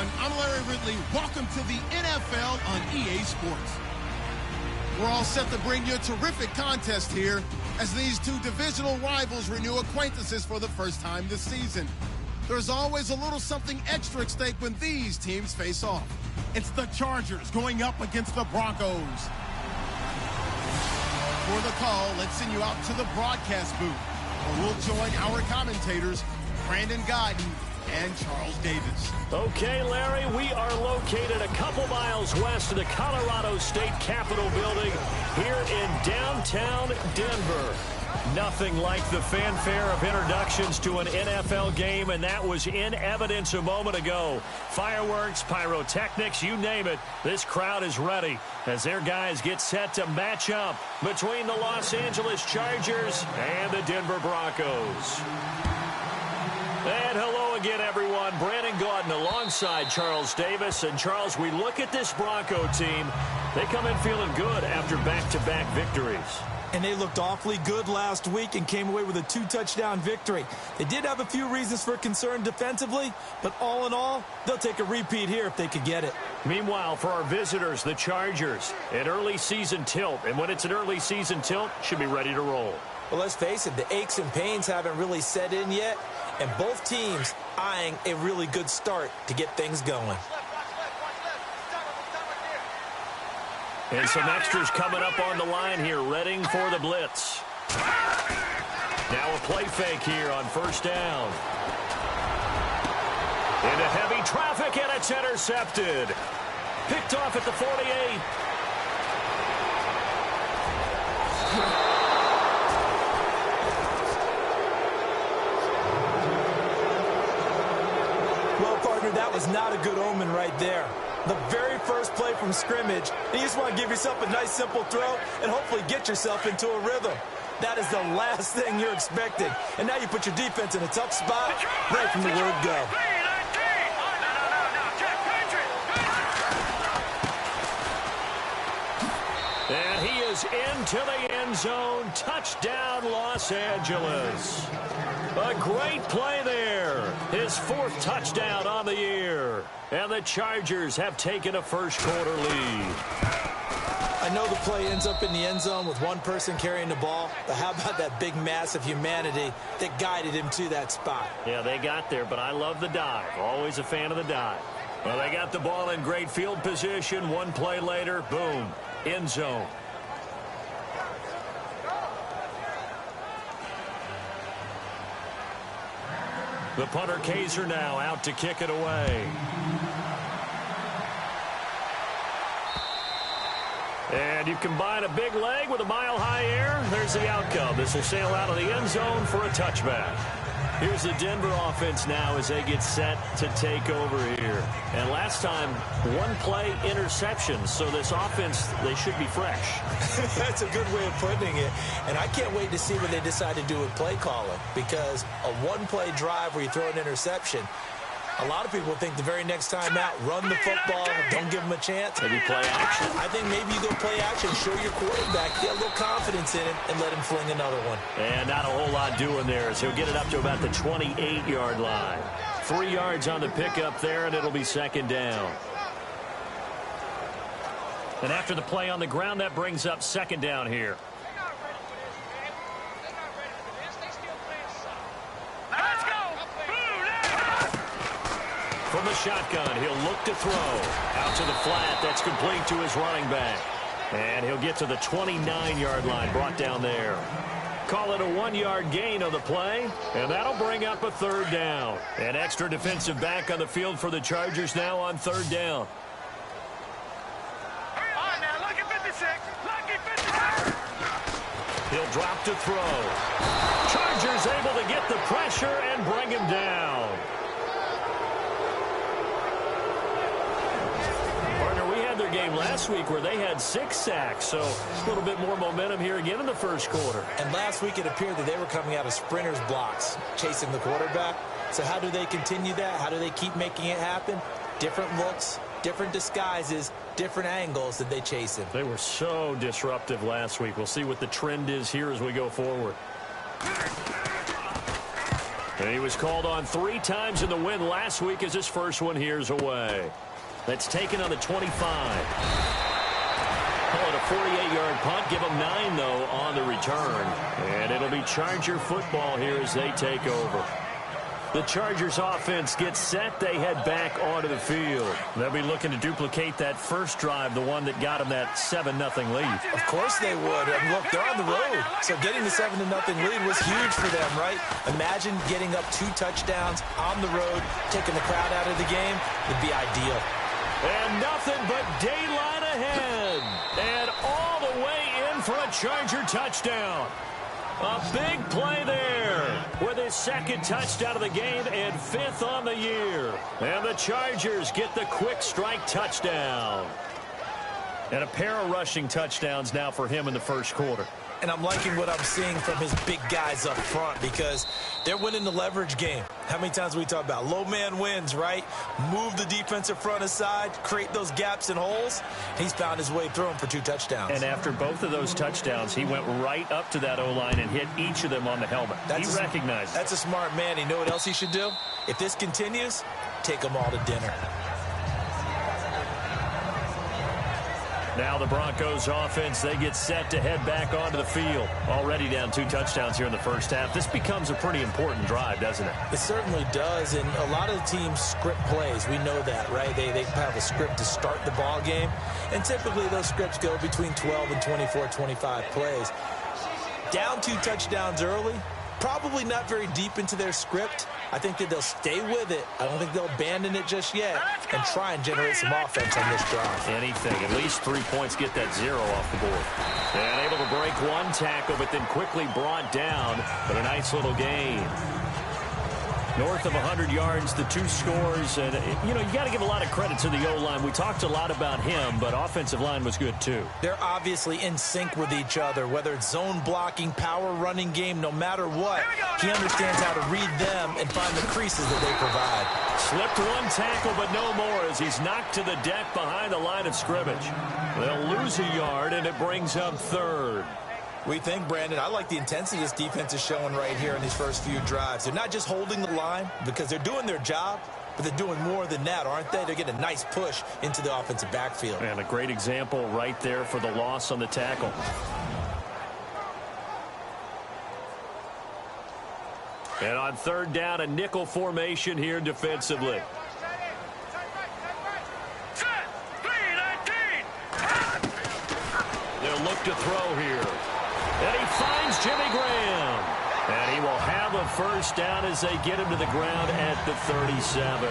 everyone. I'm Larry Ridley. Welcome to the NFL on EA Sports. We're all set to bring you a terrific contest here as these two divisional rivals renew acquaintances for the first time this season. There's always a little something extra at stake when these teams face off. It's the Chargers going up against the Broncos. For the call, let's send you out to the broadcast booth, where we'll join our commentators, Brandon Guyton and Charles Davis. Okay, Larry, we are located a couple miles west of the Colorado State Capitol building here in downtown Denver. Nothing like the fanfare of introductions to an NFL game, and that was in evidence a moment ago. Fireworks, pyrotechnics, you name it. This crowd is ready as their guys get set to match up between the Los Angeles Chargers and the Denver Broncos. And hello again, everyone. Brandon Guyton alongside Charles Davis. And, Charles, we look at this Bronco team. They come in feeling good after back-to-back victories. And they looked awfully good last week and came away with a 2-touchdown victory. They did have a few reasons for concern defensively, but all in all, they'll take a repeat here if they could get it. Meanwhile, for our visitors, the Chargers, an early season tilt. And when it's an early season tilt, should be ready to roll. Well, let's face it, the aches and pains haven't really set in yet, and both teams eyeing a really good start to get things going. And some extras coming up on the line here, readying for the blitz. Now a play fake here on first down. Into heavy traffic, and it's intercepted. Picked off at the 48. Well, partner, that was not a good omen right there. The very first play from scrimmage, you just want to give yourself a nice, simple throw and hopefully get yourself into a rhythm. That is the last thing you're expecting. And now you put your defense in a tough spot right from the word go. And he is into the end zone. Touchdown, Los Angeles. A great play there. His fourth touchdown on the year. And the Chargers have taken a first-quarter lead. I know the play ends up in the end zone with one person carrying the ball, but how about that big mass of humanity that guided him to that spot? Yeah, they got there, but I love the dive. Always a fan of the dive. Well, they got the ball in great field position. One play later, boom, end zone. The punter Kaiser now out to kick it away. And you combine a big leg with a mile-high air. There's the outcome. This will sail out of the end zone for a touchback. Here's the Denver offense now as they get set to take over here. And last time, one play interception. So this offense, they should be fresh. That's a good way of putting it. And I can't wait to see what they decide to do with play calling. Because a one-play drive where you throw an interception, a lot of people think the very next time out, run the football, don't give them a chance. Maybe play action. I think maybe you go play action, show your quarterback, get a little confidence in it, and let him fling another one. And not a whole lot doing there as he'll get it up to about the 28-yard line. 3 yards on the pickup there, and it'll be second down. And after the play on the ground, that brings up second down here. From the shotgun, he'll look to throw. Out to the flat, that's complete to his running back. And he'll get to the 29-yard line, brought down there. Call it a 1-yard gain on the play, and that'll bring up a third down. An extra defensive back on the field for the Chargers now on third down. On now, look at 56. Look at 56. He'll drop to throw. Chargers able to get the pressure and bring him down. Their game last week where they had 6 sacks, so a little bit more momentum here again in the first quarter. And last week it appeared that they were coming out of sprinters blocks, chasing the quarterback. So how do they continue that? How do they keep making it happen? Different looks, different disguises, different angles that they chase him. They were so disruptive last week. We'll see what the trend is here as we go forward. And he was called on 3 times in the win last week as his first one here's away. That's taken on the 25. Call it a 48-yard punt. Give him 9, though, on the return. And it'll be Charger football here as they take over. The Chargers offense gets set. They head back onto the field. They'll be looking to duplicate that first drive, the one that got them that 7-0 lead. Of course they would. And look, they're on the road. So getting the 7-0 lead was huge for them, right? Imagine getting up 2 touchdowns on the road, taking the crowd out of the game. It'd be ideal. And nothing but daylight ahead. And all the way in for a Charger touchdown. A big play there with his 2nd touchdown of the game and 5th on the year. And the Chargers get the quick strike touchdown. And a pair of rushing touchdowns now for him in the first quarter. And I'm liking what I'm seeing from his big guys up front because they're winning the leverage game. How many times we talk about low man wins, right? Move the defensive front aside, create those gaps and holes. He's found his way through them for 2 touchdowns. And after both of those touchdowns, he went right up to that O-line and hit each of them on the helmet. He recognized it. That's a smart man. You know what else he should do? If this continues, take them all to dinner. Now the Broncos offense, they get set to head back onto the field. Already down 2 touchdowns here in the first half. This becomes a pretty important drive, doesn't it? It certainly does, and a lot of the teams script plays. We know that, right? They have a script to start the ball game, and typically those scripts go between 12 and 24, 25 plays. Down 2 touchdowns early, probably not very deep into their script. I think that they'll stay with it. I don't think they'll abandon it just yet and try and generate some offense on this drive. Anything. At least 3 points, get that 0 off the board. And able to break 1 tackle, but then quickly brought down. But a nice little gain. North of 100 yards, the 2 scores. And, you know, you got to give a lot of credit to the O-line. We talked a lot about him, but offensive line was good, too. They're obviously in sync with each other, whether it's zone blocking, power running game, no matter what. He understands how to read them and find the creases that they provide. Slipped 1 tackle, but no more as he's knocked to the deck behind the line of scrimmage. They'll lose a yard, and it brings up 3rd. We think, Brandon, I like the intensity this defense is showing right here in these first few drives. They're not just holding the line because they're doing their job, but they're doing more than that, aren't they? They're getting a nice push into the offensive backfield. And a great example right there for the loss on the tackle. And on 3rd down, a nickel formation here defensively. They'll look to throw here. And he finds Jimmy Graham. And he will have a first down as they get him to the ground at the 37.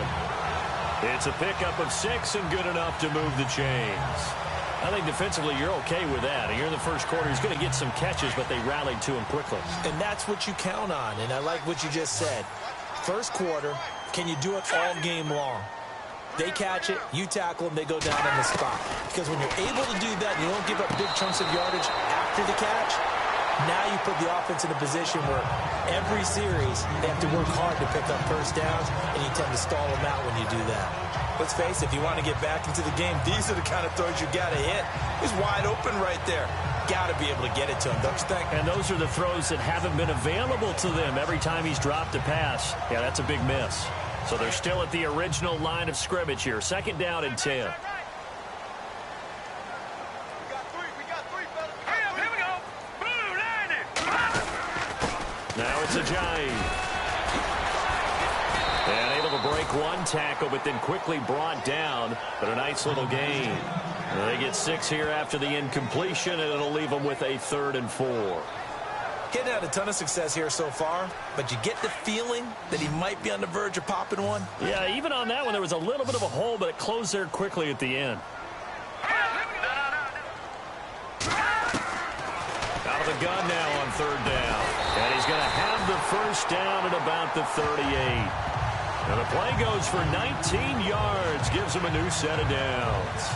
It's a pickup of 6 and good enough to move the chains. I think defensively you're okay with that. And here in the first quarter, he's going to get some catches, but they rallied to him quickly. And that's what you count on. And I like what you just said. First quarter, can you do it all game long? They catch it, you tackle them, they go down on the spot. Because when you're able to do that and you don't give up big chunks of yardage after the catch, now you put the offense in a position where every series they have to work hard to pick up first downs, and you tend to stall them out when you do that. Let's face it, if you want to get back into the game, these are the kind of throws you got to hit. He's wide open right there. Got to be able to get it to him, don't you think? And those are the throws that haven't been available to them every time he's dropped a pass. Yeah, that's a big miss. So they're still at the original line of scrimmage here. 2nd down and 10. Now it's a giant. And able to break 1 tackle, but then quickly brought down. But a nice little gain. And they get 6 here after the incompletion, and it'll leave them with a 3rd and 4. Getting out a ton of success here so far, but you get the feeling that he might be on the verge of popping one. Yeah, even on that one, there was a little bit of a hole, but it closed there quickly at the end. Out of the gun now on 3rd down. And he's going to have the first down at about the 38. And the play goes for 19 yards, gives him a new set of downs.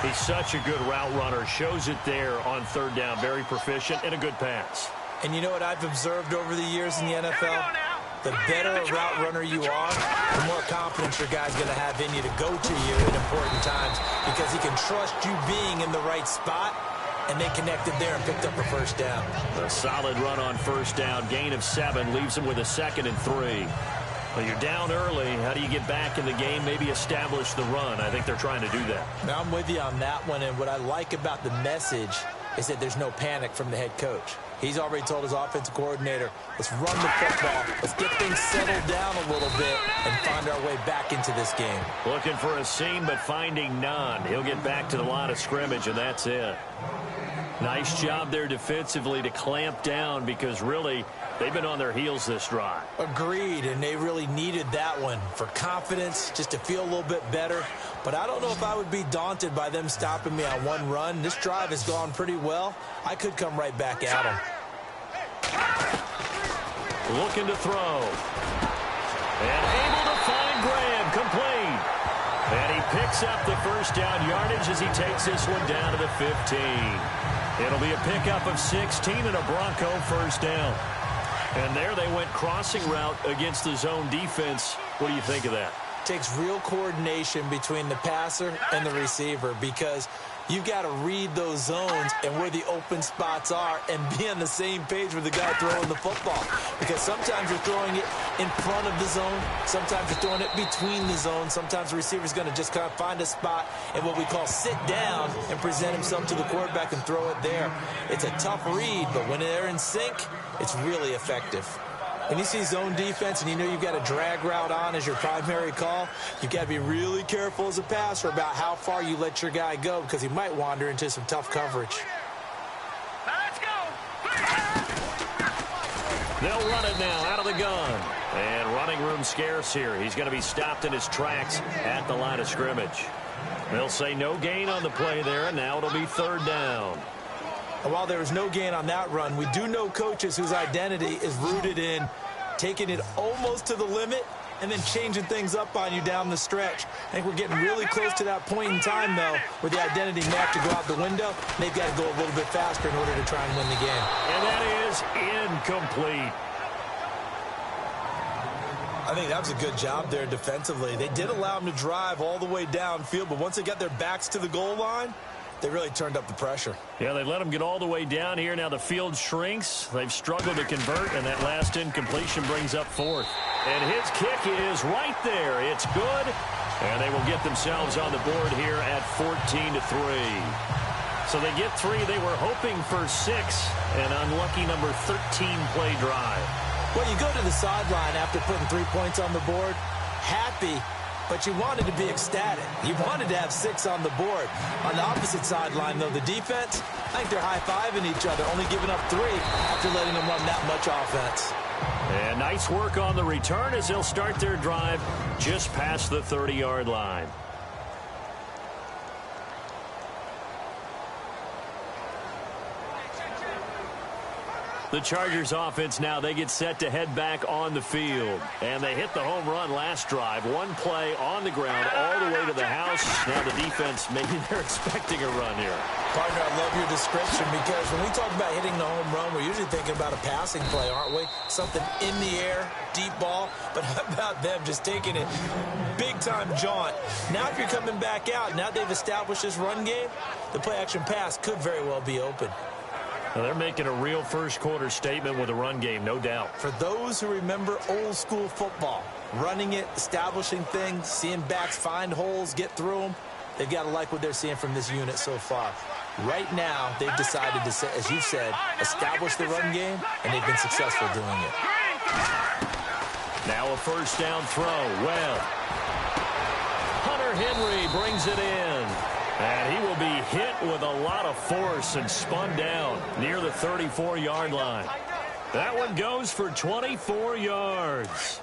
He's such a good route runner. Shows it there on 3rd down. Very proficient and a good pass. And you know what I've observed over the years in the NFL? The better a route runner you are, the more confidence your guy's going to have in you to go to you at important times because he can trust you being in the right spot and they connected there and picked up a first down. A solid run on first down. Gain of 7 leaves them with a 2nd and 3. Well, you're down early. How do you get back in the game, maybe establish the run? I think they're trying to do that. Now, I'm with you on that one, and what I like about the message is that there's no panic from the head coach. He's already told his offensive coordinator, let's run the football, let's get things settled down a little bit and find our way back into this game. Looking for a seam, but finding none. He'll get back to the line of scrimmage, and that's it. Nice job there defensively to clamp down because really they've been on their heels this drive. Agreed, and they really needed that one for confidence, just to feel a little bit better. But I don't know if I would be daunted by them stopping me on one run. This drive has gone pretty well. I could come right back at them. Looking to throw. And able to find Graham, complete. And he picks up the first down yardage as he takes this one down to the 15. It'll be a pickup of 16 and a Bronco first down. And there they went crossing route against the zone defense. What do you think of that? Takes real coordination between the passer and the receiver because you've got to read those zones and where the open spots are and be on the same page with the guy throwing the football. Because sometimes you're throwing it in front of the zone. Sometimes you're throwing it between the zones. Sometimes the receiver's going to just kind of find a spot and what we call sit down and present himself to the quarterback and throw it there. It's a tough read, but when they're in sync, it's really effective. When you see zone defense and you know you've got a drag route on as your primary call, you've got to be really careful as a passer about how far you let your guy go because he might wander into some tough coverage. Let's go. They'll run it now out of the gun. And running room scarce here. He's going to be stopped in his tracks at the line of scrimmage. They'll say no gain on the play there, and now it'll be 3rd down. And while there was no gain on that run, we do know coaches whose identity is rooted in taking it almost to the limit and then changing things up on you down the stretch. I think we're getting really close to that point in time, though, where the identity may have to go out the window. They've got to go a little bit faster in order to try and win the game. And that is incomplete. I think that was a good job there defensively. They did allow them to drive all the way downfield, but once they got their backs to the goal line, they really turned up the pressure. Yeah, they let them get all the way down here. Now the field shrinks. They've struggled to convert, and that last incompletion brings up 4th. And his kick is right there. It's good, and they will get themselves on the board here at 14-3. So they get 3. They were hoping for 6, an unlucky number 13 play drive. Well, you go to the sideline after putting 3 points on the board, happy, but you wanted to be ecstatic. You wanted to have 6 on the board. On the opposite sideline, though, the defense, I think they're high-fiving each other, only giving up 3 after letting them run that much offense. And nice work on the return as they'll start their drive just past the 30-yard line. The Chargers offense now, they get set to head back on the field. And they hit the home run last drive. 1 play on the ground all the way to the house. Now the defense, maybe they're expecting a run here. Partner, I love your description because when we talk about hitting the home run, we're usually thinking about a passing play, aren't we? Something in the air, deep ball. But how about them just taking it big-time jaunt? Now if you're coming back out, now they've established this run game, the play-action pass could very well be open. Well, they're making a real first-quarter statement with a run game, no doubt. For those who remember old-school football, running it, establishing things, seeing backs find holes, get through them, they've got to like what they're seeing from this unit so far. Right now, they've decided to, as you said, establish the run game, and they've been successful doing it. Now a first down throw. Well, Hunter Henry brings it in. And he will be hit with a lot of force and spun down near the 34-yard line. That one goes for 24 yards.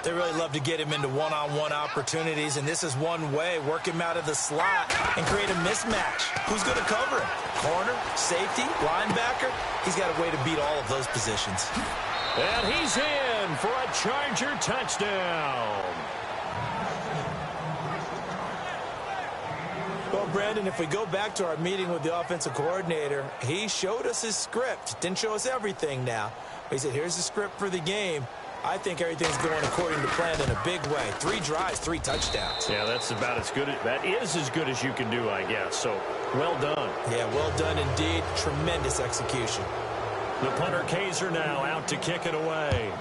They really love to get him into one-on-one opportunities, and this is one way. Work him out of the slot and create a mismatch. Who's going to cover him? Corner, safety, linebacker? He's got a way to beat all of those positions. And he's in for a Charger touchdown. Well, Brandon, if we go back to our meeting with the offensive coordinator, he showed us his script. Didn't show us everything now. He said, here's the script for the game. I think everything's going according to plan in a big way. 3 drives, 3 touchdowns. Yeah, that's about as good. That is as good as you can do, I guess. So, well done. Yeah, well done indeed. Tremendous execution. The punter Kaiser now out to kick it away.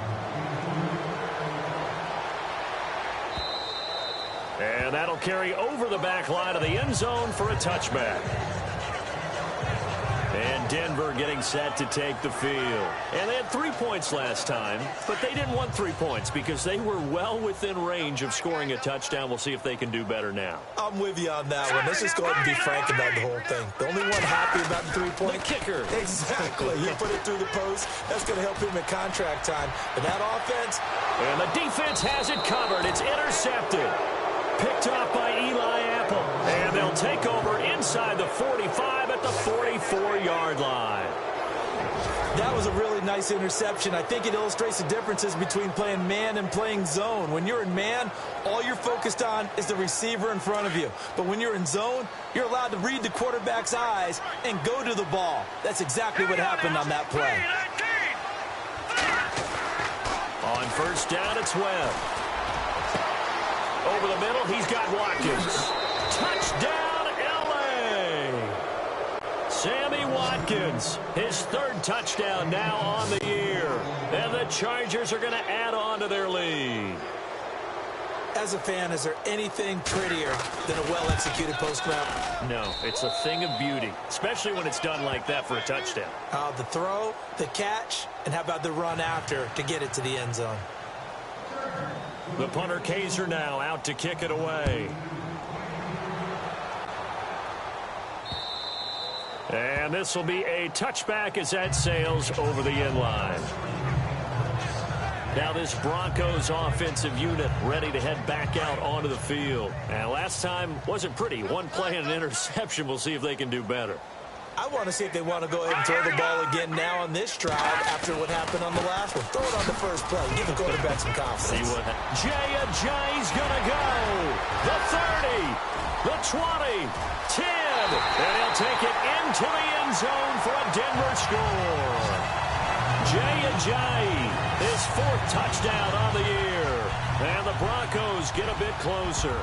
And that'll carry over the back line of the end zone for a touchback. And Denver getting set to take the field. And they had 3 points last time, but they didn't want 3 points because they were well within range of scoring a touchdown. We'll see if they can do better now. I'm with you on that one. Let's just go ahead and be frank about the whole thing. The only one happy about the 3-point. The kicker. Exactly. He put it through the post. That's going to help him at contract time. But that offense. And the defense has it covered. It's intercepted. Picked off by Eli Apple. And they'll take over inside the 45 at the 44-yard line. That was a really nice interception. I think it illustrates the differences between playing man and playing zone. When you're in man, all you're focused on is the receiver in front of you. But when you're in zone, you're allowed to read the quarterback's eyes and go to the ball. That's exactly what happened on that play. On first down, it's Webb. Over the middle, he's got Watkins. Touchdown, L.A. Sammy Watkins, his 3rd touchdown now on the year. And the Chargers are going to add on to their lead. As a fan, is there anything prettier than a well-executed post route? No, it's a thing of beauty, especially when it's done like that for a touchdown. The throw, the catch, and how about the run after to get it to the end zone? The punter Kaiser now out to kick it away. And this will be a touchback as that sails over the end line. Now this Broncos offensive unit ready to head back out onto the field. And last time wasn't pretty. 1 play and an interception. We'll see if they can do better. I want to see if they want to go ahead and throw the ball again now on this drive after what happened on the last one. Throw it on the first play. Give the quarterback some confidence. See what Jay's going to go. The 30, the 20, 10. And he'll take it into the end zone for a Denver score. Jay, his 4th touchdown on the year. And the Broncos get a bit closer.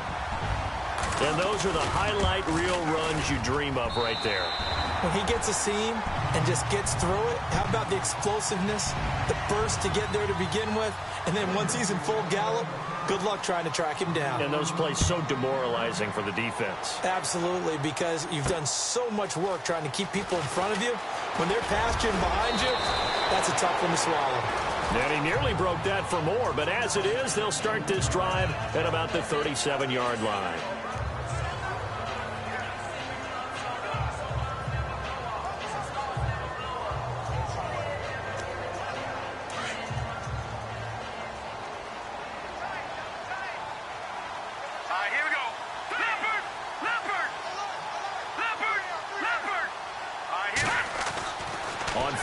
And those are the highlight reel runs you dream of right there. When he gets a seam and just gets through it, how about the explosiveness, the burst to get there to begin with, and then once he's in full gallop, good luck trying to track him down. And those plays so demoralizing for the defense. Absolutely, because you've done so much work trying to keep people in front of you. When they're past you and behind you, that's a tough one to swallow. And he nearly broke that for more, but as it is, they'll start this drive at about the 37-yard line.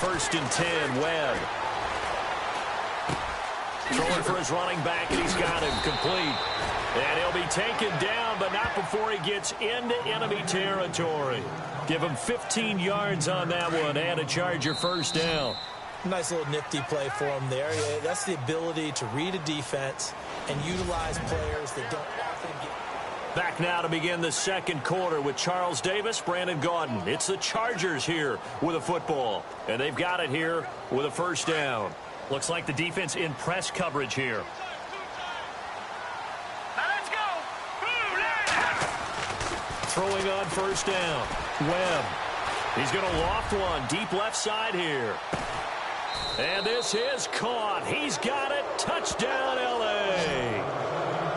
First and 10, Webb. Throwing for his running back, and he's got him complete. And he'll be taken down, but not before he gets into enemy territory. Give him 15 yards on that one, and a Charger first down. Nice little nifty play for him there. That's the ability to read a defense and utilize players that don't often get... Back now to begin the second quarter with Charles Davis, Brandon Gaudin. It's the Chargers here with a football, and they've got it here with a first down. Looks like the defense in press coverage here. Let's go. Throwing on first down. Webb. He's going to loft one deep left side here. And this is caught. He's got it. Touchdown, L.A.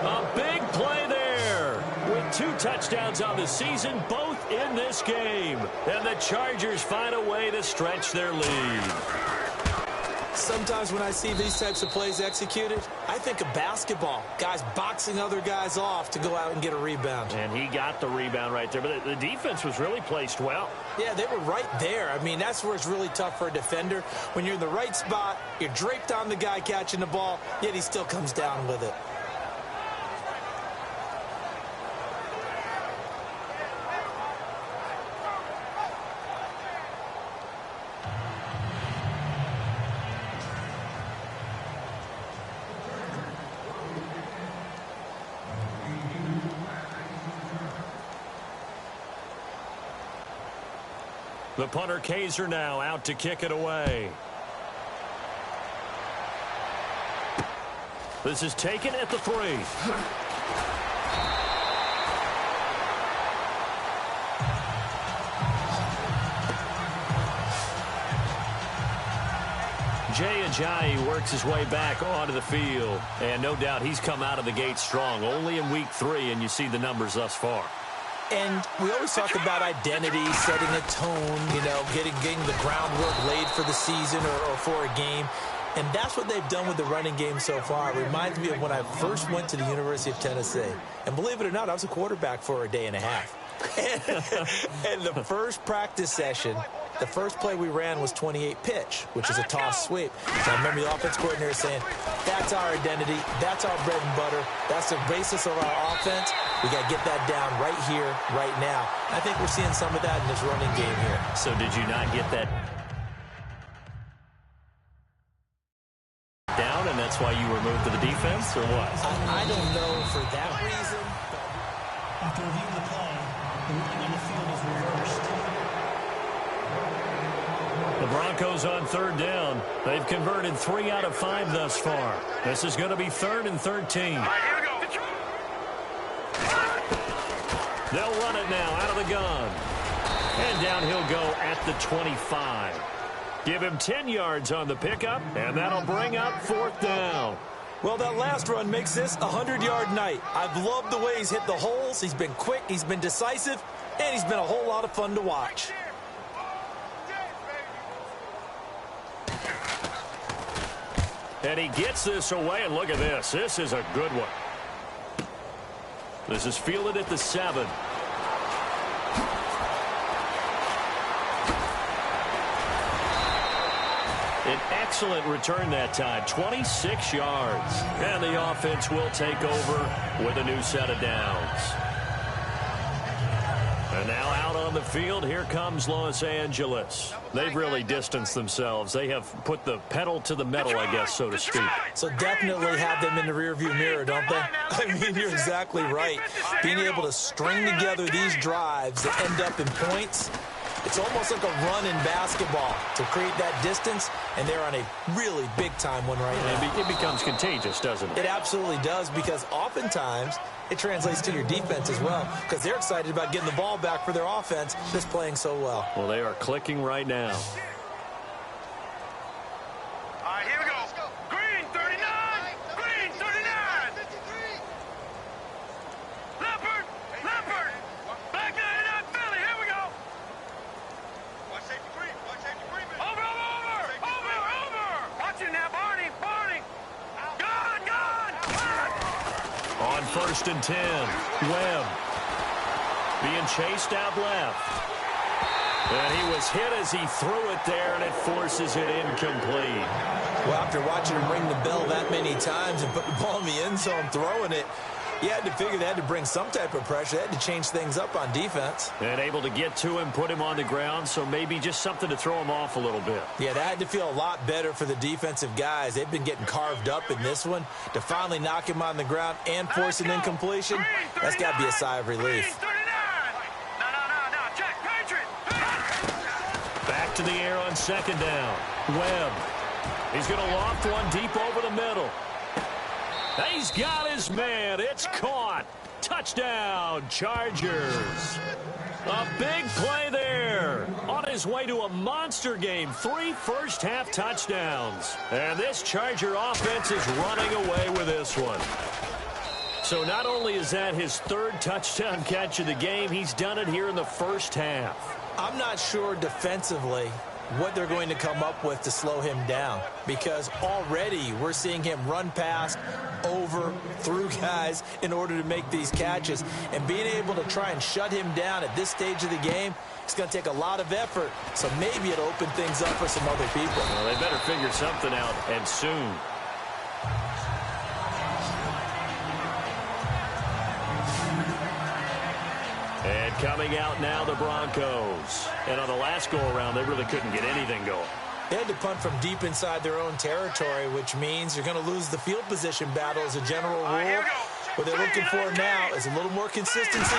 A big play there. With 2 touchdowns on the season, both in this game. And the Chargers find a way to stretch their lead. Sometimes when I see these types of plays executed, I think of basketball. Guys boxing other guys off to go out and get a rebound. And he got the rebound right there. But the defense was really placed well. Yeah, they were right there. I mean, that's where it's really tough for a defender. When you're in the right spot, you're draped on the guy catching the ball, yet he still comes down with it. The punter Kaiser now out to kick it away. This is taken at the 3. Jay Ajayi works his way back onto the field. And no doubt he's come out of the gate strong. Only in week 3, and you see the numbers thus far. And we always talk about identity, setting a tone, you know, getting the groundwork laid for the season or for a game. And that's what they've done with the running game so far. It reminds me of when I first went to the University of Tennessee. And believe it or not, I was a quarterback for a day and a half. And the first practice session, the first play we ran was 28 pitch, which is a toss sweep. So I remember the offense coordinator saying, that's our identity, that's our bread and butter, that's the basis of our offense. We got to get that down right here, right now. I think we're seeing some of that in this running game here. So did you not get that down, and that's why you were moved to the defense, or what? I don't know for that reason. After reviewing the play, the ruling on the field is reversed. The Broncos on 3rd down. They've converted 3 out of 5 thus far. This is going to be 3rd and 13. All right, here we go. They'll run it now out of the gun. And down he'll go at the 25. Give him 10 yards on the pickup, and that'll bring up 4th down. Well, that last run makes this a 100-yard night. I've loved the way he's hit the holes. He's been quick, he's been decisive, and he's been a whole lot of fun to watch. And he gets this away, and look at this. This is a good one. This is fielded at the 7. An excellent return that time, 26 yards. And the offense will take over with a new set of downs. And now out on the field, here comes Los Angeles. They've really distanced themselves. They have put the pedal to the metal, I guess, so to speak. So definitely have them in the rearview mirror, don't they? I mean, you're exactly right. Being able to string together these drives that end up in points, it's almost like a run in basketball to create that distance, and they're on a really big-time one right now. It becomes contagious, doesn't it? It absolutely does, because oftentimes it translates to your defense as well, because they're excited about getting the ball back for their offense that's playing so well. Well, they are clicking right now. All right, here we go. Green, 39. Green, 39. Leopard. Black 99, Philly. Here we go. Watch safety green. Over. Watch it now, Barney. Gone. On 1st and 10, Webb being chased out left. And he was hit as he threw it there, and it forces it incomplete. Well, after watching him ring the bell that many times and put the ball in the end zone throwing it, you had to figure they had to bring some type of pressure. They had to change things up on defense. And able to get to him, put him on the ground, so maybe just something to throw him off a little bit. Yeah, that had to feel a lot better for the defensive guys. They've been getting carved up in this one. To finally knock him on the ground and force an incompletion, that's got to be a sigh of relief. No, Jack Patriot. Back to the air on 2nd down. Webb. He's going to loft one deep over the middle. He's got his man. It's caught. Touchdown, Chargers. A big play there. On his way to a monster game. 3 first-half touchdowns. And this Charger offense is running away with this one. So not only is that his 3rd touchdown catch of the game, he's done it here in the first half. I'm not sure defensively what they're going to come up with to slow him down, because already we're seeing him run past, over, through guys in order to make these catches. And being able to try and shut him down at this stage of the game, it's going to take a lot of effort. So maybe it'll open things up for some other people. Well, they better figure something out, and soon. And coming out now, the Broncos. And on the last go-around, they really couldn't get anything going. They had to punt from deep inside their own territory, which means you're going to lose the field position battle as a general rule. What they're looking for now is a little more consistency,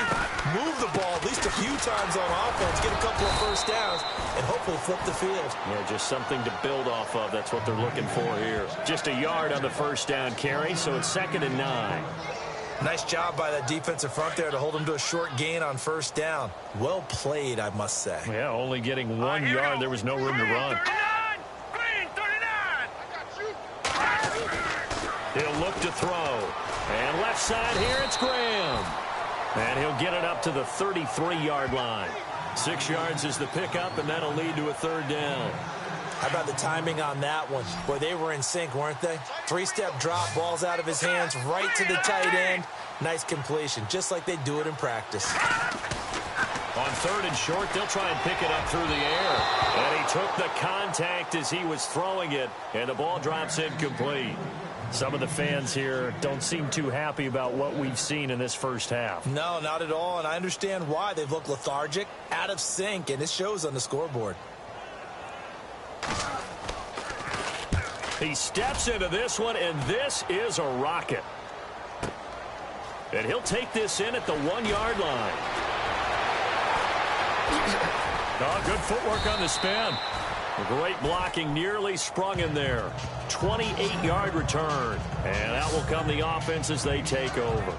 move the ball at least a few times on offense, get a couple of first downs, and hopefully flip the field. Yeah, just something to build off of. That's what they're looking for here. Just a yard on the first down carry, so it's 2nd and 9. Nice job by that defensive front there to hold them to a short gain on first down. Well played, I must say. Yeah, only getting 1 yard. There was no room to run. Green 39. He'll look to throw. And left side here, it's Graham. And he'll get it up to the 33-yard line. 6 yards is the pickup, and that'll lead to a 3rd down. How about the timing on that one? Boy, they were in sync, weren't they? 3-step drop, ball's out of his hands, right to the tight end. Nice completion, just like they do it in practice. On 3rd and short, they'll try and pick it up through the air. And he took the contact as he was throwing it, and the ball drops incomplete. Some of the fans here don't seem too happy about what we've seen in this first half. No, not at all, and I understand why. They've looked lethargic, out of sync, and it shows on the scoreboard. He steps into this one, and this is a rocket. And he'll take this in at the 1-yard line. Oh, good footwork on the spin. Great blocking, nearly sprung in there. 28-yard return. And that will come the offense as they take over.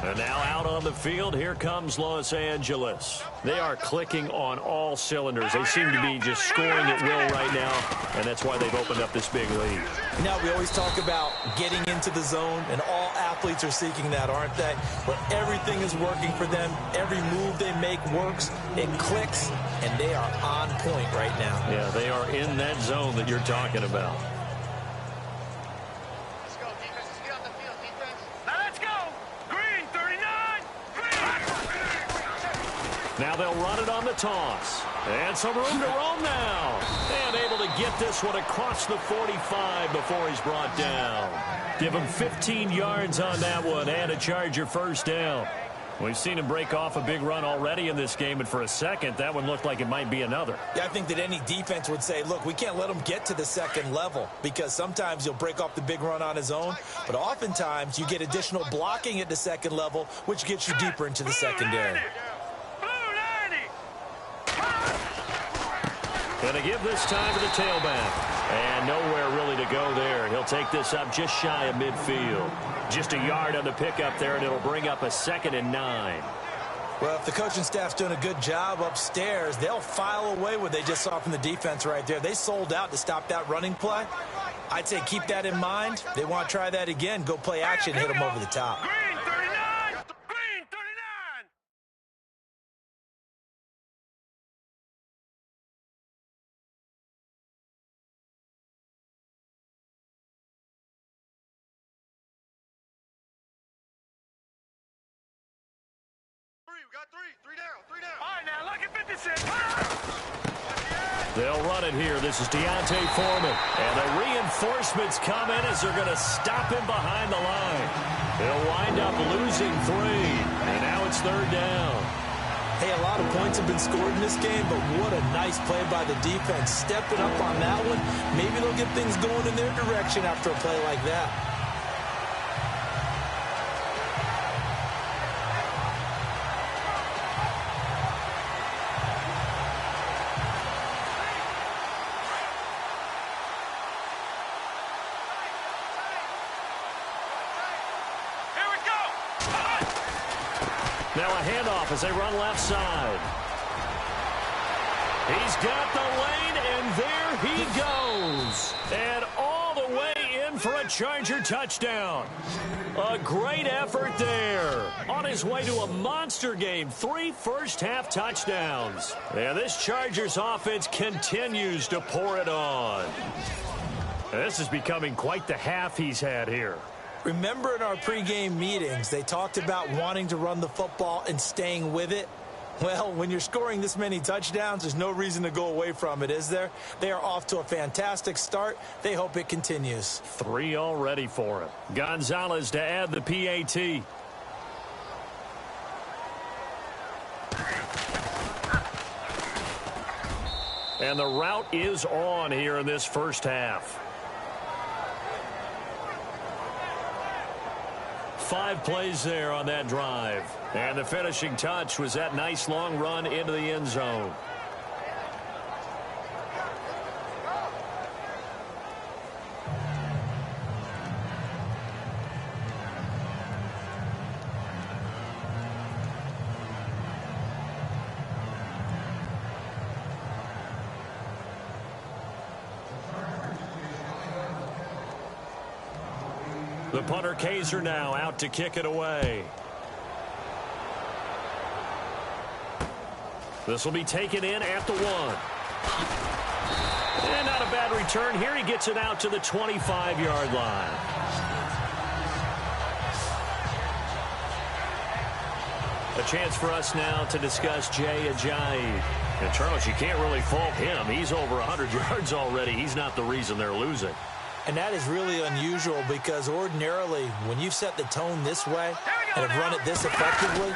And now out on the field, here comes Los Angeles. They are clicking on all cylinders. They seem to be just scoring at will right now, and that's why they've opened up this big lead. Now, we always talk about getting into the zone, and all athletes are seeking that, aren't they? Where everything is working for them, every move they make works, it clicks, and they are on point right now. Yeah, they are in that zone that you're talking about. Now they'll run it on the toss. And some room to roam now. And able to get this one across the 45 before he's brought down. Give him 15 yards on that one and a Charger first down. We've seen him break off a big run already in this game, and for a second, that one looked like it might be another. Yeah, I think that any defense would say, look, we can't let him get to the second level, because sometimes he'll break off the big run on his own, but oftentimes you get additional blocking at the second level, which gets you deeper into the secondary. Going to give this time to the tailback. And nowhere really to go there. He'll take this up just shy of midfield. Just a yard on the pickup there, and it'll bring up a 2nd and 9. Well, if the coaching staff's doing a good job upstairs, they'll file away what they just saw from the defense right there. They sold out to stop that running play. I'd say keep that in mind. They want to try that again. Go play action, hit them over the top. Green 39. Green 39. We got three down. All right, now, look at 56. They'll run it here. This is Deontay Foreman. And the reinforcements come in as they're going to stop him behind the line. They'll wind up losing 3. And now it's 3rd down. Hey, a lot of points have been scored in this game, but what a nice play by the defense. Stepping up on that one. Maybe they'll get things going in their direction after a play like that. Now a handoff as they run left side. He's got the lane, and there he goes. And all the way in for a Charger touchdown. A great effort there. On his way to a monster game. 3 first-half touchdowns. And this Chargers offense continues to pour it on. And this is becoming quite the half he's had here. Remember in our pregame meetings, they talked about wanting to run the football and staying with it? Well, when you're scoring this many touchdowns, there's no reason to go away from it, is there? They are off to a fantastic start. They hope it continues. 3 already for him. Gonzalez to add the PAT. And the route is on here in this first half. 5 plays there on that drive. And the finishing touch was that nice long run into the end zone. The punter Kaiser now out to kick it away. This will be taken in at the 1. And not a bad return here. He gets it out to the 25-yard line. A chance for us now to discuss Jay Ajayi. And Charles, you can't really fault him. He's over 100 yards already. He's not the reason they're losing. And that is really unusual because ordinarily when you've set the tone this way and have run it this effectively,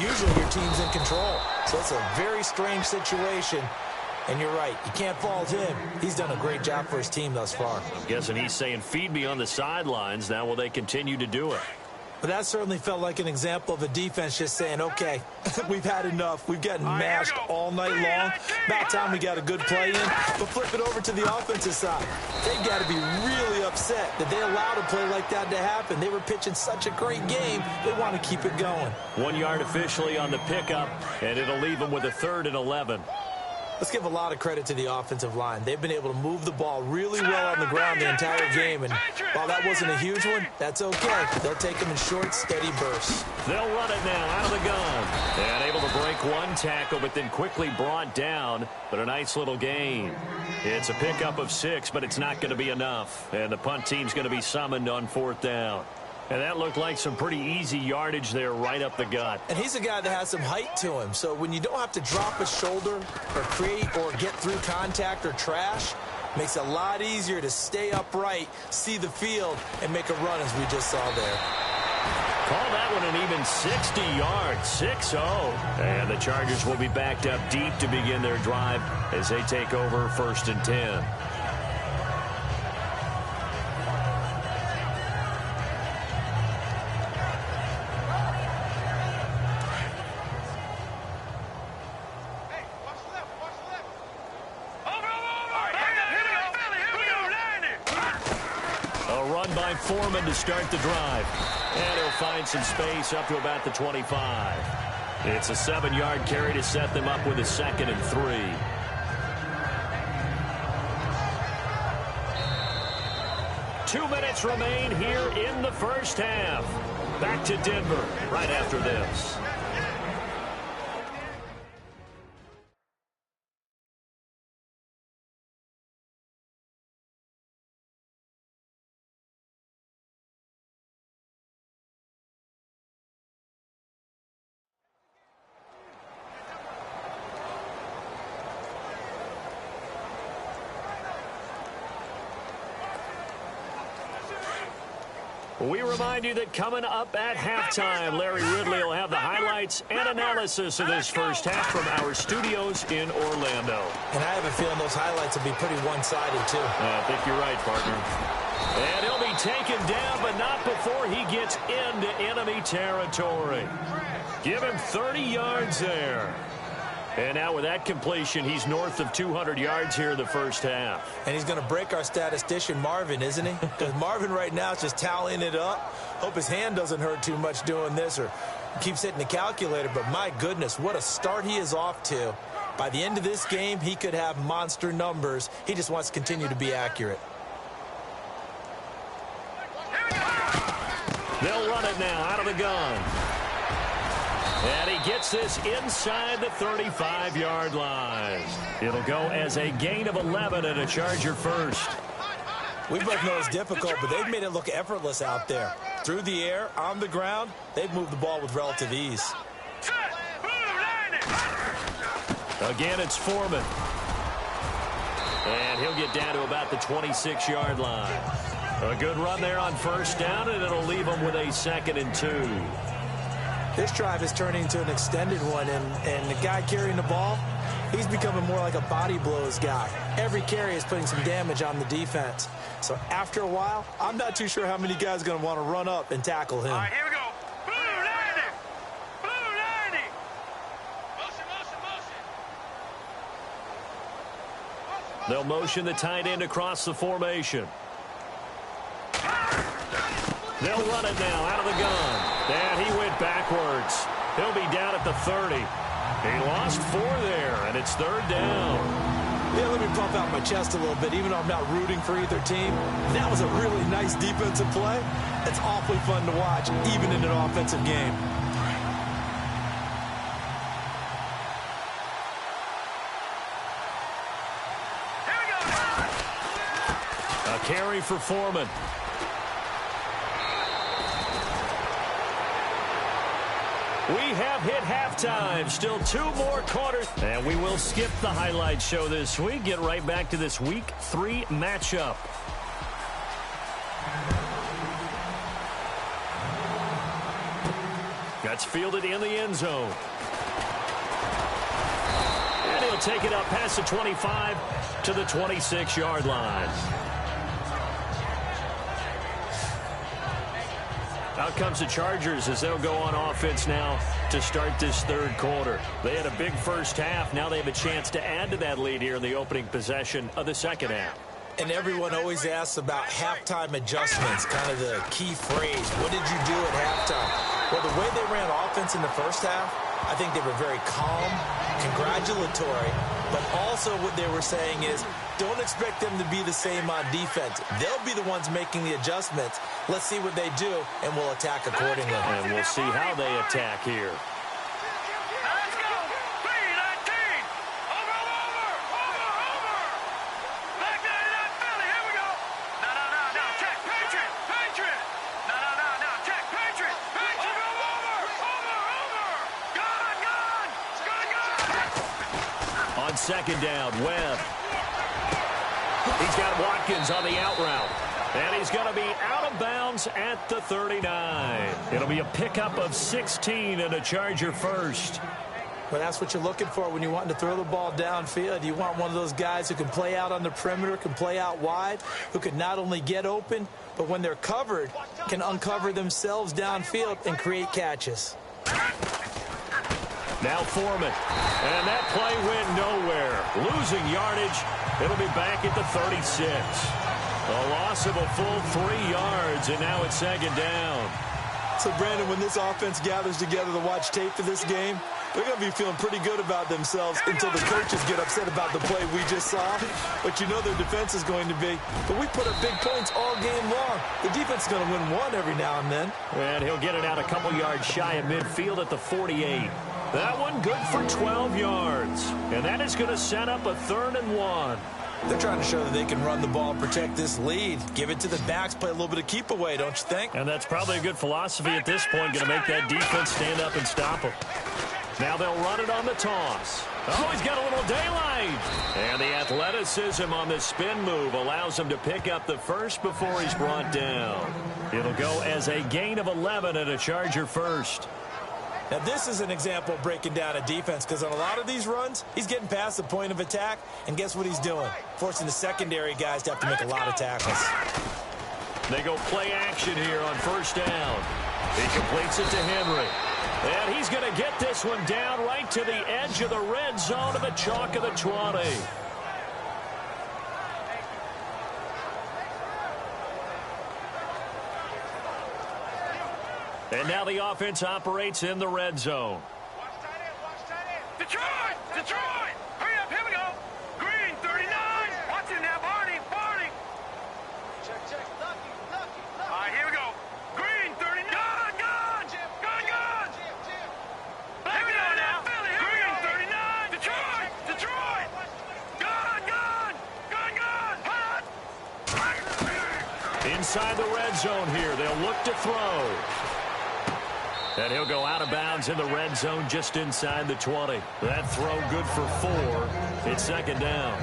usually your team's in control. So it's a very strange situation. And you're right, you can't fault him. He's done a great job for his team thus far. I'm guessing he's saying, feed me on the sidelines. Now will they continue to do it? But that certainly felt like an example of a defense just saying, okay, we've had enough. We've gotten mashed all night long. About time we got a good play in. But flip it over to the offensive side. They've got to be really upset that they allowed a play like that to happen. They were pitching such a great game. They want to keep it going. 1 yard officially on the pickup, and it'll leave them with a 3rd and 11. Let's give a lot of credit to the offensive line. They've been able to move the ball really well on the ground the entire game. And while that wasn't a huge one, that's okay. They'll take them in short, steady bursts. They'll run it now out of the gun. And able to break 1 tackle, but then quickly brought down. But a nice little gain. It's a pickup of 6, but it's not going to be enough. And the punt team's going to be summoned on 4th down. And that looked like some pretty easy yardage there right up the gut. And he's a guy that has some height to him. So when you don't have to drop a shoulder or create or get through contact or trash, makes it a lot easier to stay upright, see the field, and make a run as we just saw there. Call that one an even 60 yards, 6-0. And the Chargers will be backed up deep to begin their drive as they take over 1st and 10. Foreman to start the drive. And he'll find some space up to about the 25. It's a 7-yard carry to set them up with a 2nd and 3. Two minutes remain here in the first half. Back to Denver right after this. We remind you that coming up at halftime, Larry Ridley will have the highlights and analysis of this first half from our studios in Orlando. And I have a feeling those highlights will be pretty one-sided, too. I think you're right, partner. And he'll be taken down, but not before he gets into enemy territory. Give him 30 yards there. And now with that completion, he's north of 200 yards here in the first half. And he's going to break our statistician, Marvin, isn't he? Because Marvin right now is just tallying it up. Hope his hand doesn't hurt too much doing this or keeps hitting the calculator. But my goodness, what a start he is off to. By the end of this game, he could have monster numbers. He just wants to continue to be accurate. They'll run it now out of the gun. And he gets this inside the 35-yard line. It'll go as a gain of 11 and a Charger first. We both know it's difficult, but they've made it look effortless out there. Through the air, on the ground, they've moved the ball with relative ease. Again, it's Foreman. And he'll get down to about the 26-yard line. A good run there on 1st down, and it'll leave him with a 2nd and 2. This drive is turning into an extended one, and the guy carrying the ball, He's becoming more like a body blows guy. Every carry is putting some damage on the defense. So after a while, I'm not too sure how many guys are going to want to run up and tackle him. All right, here we go. Blue 90. Blue 90. Motion, motion, motion. They'll motion the tight end across the formation. They'll run it now out of the gun. And he went backwards. He'll be down at the 30. He lost 4 there, and it's 3rd down. Yeah, let me pump out my chest a little bit, even though I'm not rooting for either team. That was a really nice defensive play. It's awfully fun to watch, even in an offensive game. Here we go. A carry for Foreman. We have hit halftime. Still 2 more quarters. And we will skip the highlight show this week. Get right back to this Week 3 matchup. That's fielded in the end zone. And he'll take it up past the 25 to the 26-yard line. Out comes the Chargers as they'll go on offense now to start this 3rd quarter. They had a big first half. Now they have a chance to add to that lead here in the opening possession of the 2nd half. And everyone always asks about halftime adjustments, kind of the key phrase. What did you do at halftime? Well, the way they ran offense in the first half, I think they were very calm, congratulatory, but also what they were saying is don't expect them to be the same on defense. They'll be the ones making the adjustments. Let's see what they do, and we'll attack accordingly. And we'll see how they attack here. Let's go. 3-19. Over, over, over, over. Back 99 Philly. Here we go. No. Check. Patriot. No. Check. Patriot. Over, over. Gun. On 2nd down, Webb. He's got Watkins on the out route. And he's going to be out of bounds at the 39. It'll be a pickup of 16 and a Charger first. Well, that's what you're looking for when you want to throw the ball downfield. You want one of those guys who can play out on the perimeter, can play out wide, who can not only get open, but when they're covered, can uncover themselves downfield and create catches. Now Foreman. And that play went nowhere. Losing yardage. It'll be back at the 36. A loss of a full 3 yards, and now it's 2nd down. So, Brandon, when this offense gathers together to watch tape for this game, they're going to be feeling pretty good about themselves until the coaches get upset about the play we just saw. But you know their defense is going to be. But we put up big points all game long. The defense is going to win one every now and then. And he'll get it out a couple yards shy of midfield at the 48. That one good for 12 yards. And that is going to set up a 3rd and 1. They're trying to show that they can run the ball and protect this lead. Give it to the backs, play a little bit of keep away, don't you think? And that's probably a good philosophy at this point, going to make that defense stand up and stop them. Now they'll run it on the toss. Oh, he's got a little daylight. And the athleticism on the spin move allows him to pick up the first before he's brought down. It'll go as a gain of 11 and a Charger first. Now, this is an example of breaking down a defense because on a lot of these runs, he's getting past the point of attack, and guess what he's doing? Forcing the secondary guys to have to make a lot of tackles. They go play action here on 1st down. He completes it to Henry. And he's going to get this one down right to the edge of the red zone of the chalk of the 20. And now the offense operates in the red zone. Watch tight end. Detroit. Hurry up, here we go. Green, 39. Watch it now, Barney. Check. Lucky. All right, here we go. Green, 39. Gun. Here we go now. Philly, Green, 39. Detroit. Gun. Hot. Inside the red zone here, they'll look to throw. And he'll go out of bounds in the red zone just inside the 20. That throw good for 4. It's 2nd down.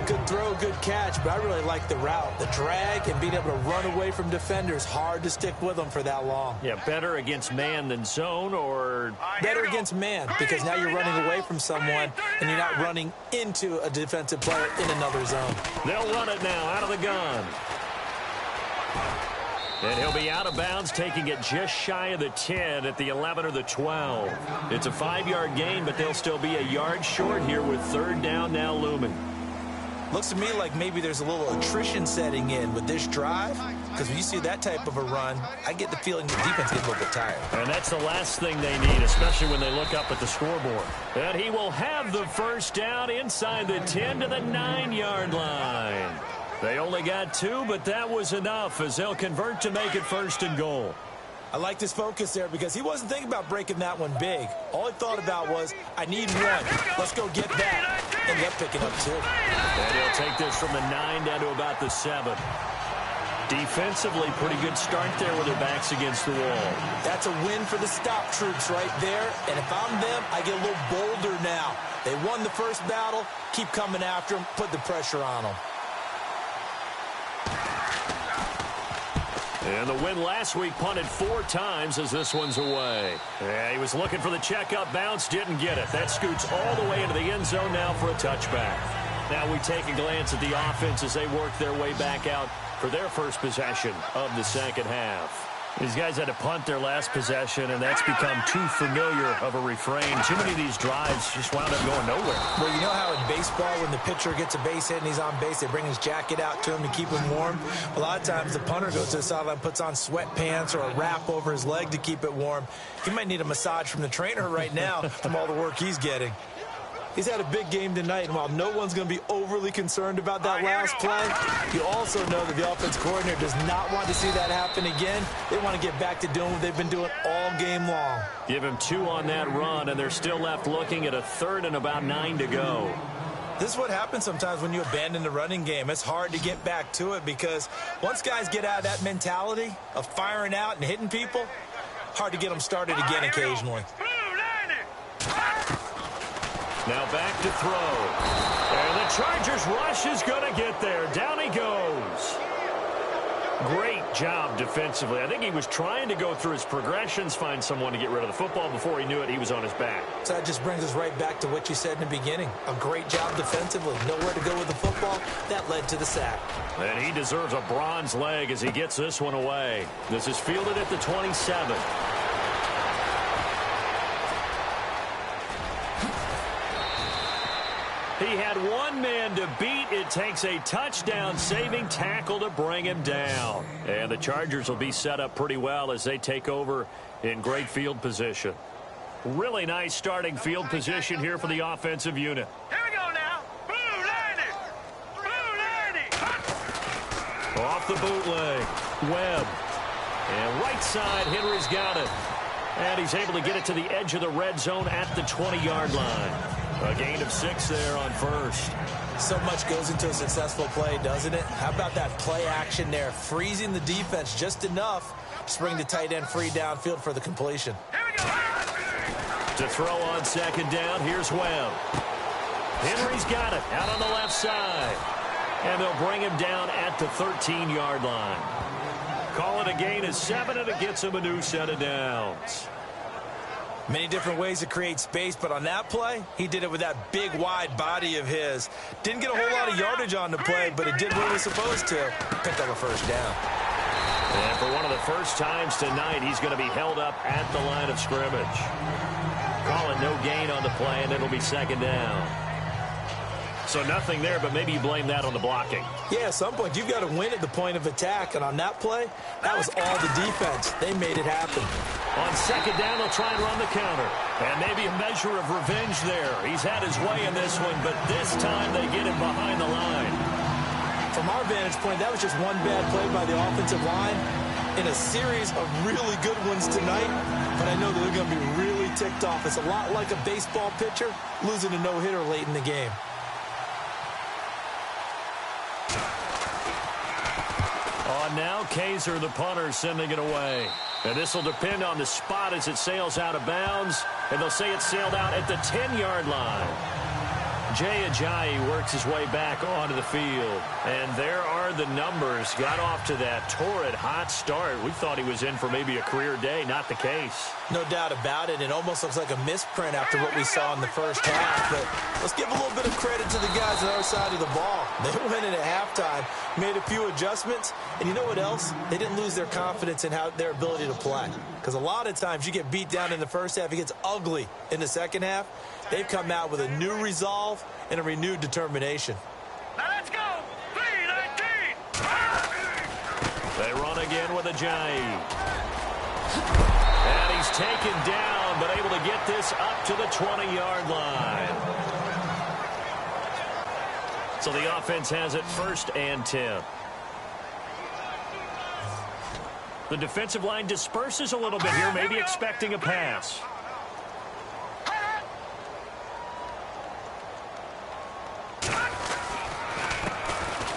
Good throw, good catch, but I really like the route. The drag and being able to run away from defenders, hard to stick with them for that long. Yeah, better against man than zone, or better against man, because now you're running away from someone and you're not running into a defensive player in another zone. They'll run it now out of the gun. And he'll be out of bounds, taking it just shy of the 10 at the 11 or the 12. It's a 5-yard gain, but they'll still be a yard short here with third down now looming. Looks to me like maybe there's a little attrition setting in with this drive, because when you see that type of a run, I get the feeling the defense gets a little bit tired. And that's the last thing they need, especially when they look up at the scoreboard. And he will have the first down inside the 10 to the 9-yard line. They only got 2, but that was enough as they'll convert to make it first and goal. I liked his focus there because he wasn't thinking about breaking that one big. All he thought about was, I need one. Let's go get that. Ended up picking up 2. And he'll take this from the 9 down to about the 7. Defensively, pretty good start there with their backs against the wall. That's a win for the stop troops right there. And if I'm them, I get a little bolder now. They won the first battle. Keep coming after them. Put the pressure on them. And the win last week, punted 4 times as this one's away. Yeah, he was looking for the checkup bounce, didn't get it. That scoots all the way into the end zone now for a touchback. Now we take a glance at the offense as they work their way back out for their first possession of the second half. These guys had to punt their last possession, and that's become too familiar of a refrain. Too many of these drives just wound up going nowhere. Well, you know how in baseball, when the pitcher gets a base hit and he's on base, they bring his jacket out to him to keep him warm? A lot of times the punter goes to the sideline, puts on sweatpants or a wrap over his leg to keep it warm. He might need a massage from the trainer right now from all the work he's getting. He's had a big game tonight, and while no one's going to be overly concerned about that last play, you also know that the offense coordinator does not want to see that happen again. They want to get back to doing what they've been doing all game long. Give him 2 on that run, and they're still left looking at a 3rd and about 9 to go. This is what happens sometimes when you abandon the running game. It's hard to get back to it because once guys get out of that mentality of firing out and hitting people, hard to get them started again occasionally. Now back to throw. And the Chargers rush is going to get there. Down he goes. Great job defensively. I think he was trying to go through his progressions, find someone to get rid of the football. Before he knew it, he was on his back. So that just brings us right back to what you said in the beginning. A great job defensively. Nowhere to go with the football. That led to the sack. And he deserves a bronze leg as he gets this one away. This is fielded at the 27. He had one man to beat. It takes a touchdown-saving tackle to bring him down. And the Chargers will be set up pretty well as they take over in great field position. Really nice starting field position here for the offensive unit. Here we go now. Blue 90. Blue 90. Off the bootleg. Webb. And right side, Henry's got it. And he's able to get it to the edge of the red zone at the 20-yard line. A gain of 6 there on first. So much goes into a successful play, doesn't it? How about that play action there? Freezing the defense just enough to bring the tight end free downfield for the completion. Here we go. To throw on second down, here's Webb. Henry's got it out on the left side. And they'll bring him down at the 13-yard line. Call it a gain of 7, and it gets him a new set of downs. Many different ways to create space, but on that play, he did it with that big, wide body of his. Didn't get a whole lot of yardage on the play, but it did what it was supposed to. Picked up a first down. And for one of the first times tonight, he's going to be held up at the line of scrimmage. Call it no gain on the play, and it'll be second down. So nothing there, but maybe you blame that on the blocking. Yeah, at some point, you've got to win at the point of attack, and on that play, that was all the defense. They made it happen. On second down, they'll try and run the counter. And maybe a measure of revenge there. He's had his way in this one, but this time they get him behind the line. From our vantage point, that was just one bad play by the offensive line in a series of really good ones tonight. But I know that they're going to be really ticked off. It's a lot like a baseball pitcher losing a no-hitter late in the game. On now, Kaiser, the punter, sending it away. And this will depend on the spot as it sails out of bounds. And they'll say it sailed out at the 10-yard line. Jay Ajayi works his way back onto the field. And there are the numbers. Got off to that torrid hot start. We thought he was in for maybe a career day. Not the case. No doubt about it. It almost looks like a misprint after what we saw in the first half. But let's give a little bit of credit to the guys on the other side of the ball. They went in at halftime, made a few adjustments, and you know what else? They didn't lose their confidence in their ability to play. Because a lot of times you get beat down in the first half, it gets ugly in the second half. They've come out with a new resolve and a renewed determination. Now let's go. 3-19. They run again with Ajayi. And he's taken down, but able to get this up to the 20-yard line. So the offense has it 1st and 10. The defensive line disperses a little bit here, maybe expecting a pass.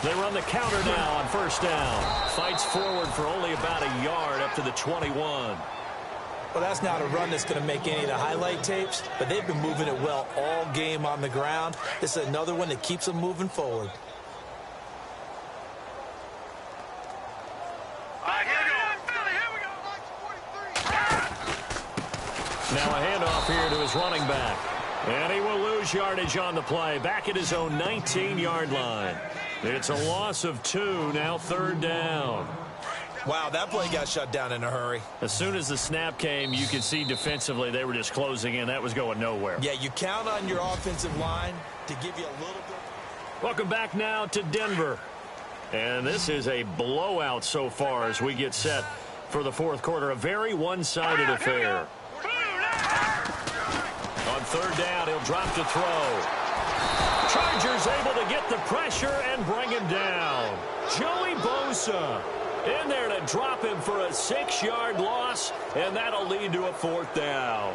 They run the counter now on 1st down. Fights forward for only about a yard up to the 21. Well, that's not a run that's going to make any of the highlight tapes, but they've been moving it well all game on the ground. This is another one that keeps them moving forward. Now a handoff here to his running back. And he will lose yardage on the play. Back at his own 19-yard line. It's a loss of 2, now 3rd down. Wow, that play got shut down in a hurry. As soon as the snap came, you could see defensively they were just closing in. That was going nowhere. Yeah, you count on your offensive line to give you a little bit. Welcome back now to Denver. And this is a blowout so far as we get set for the 4th quarter. A very one-sided affair. On 3rd down, he'll drop to throw. Chargers able to get the pressure and bring him down. Joey Bosa in there to drop him for a 6-yard loss, and that'll lead to a 4th down.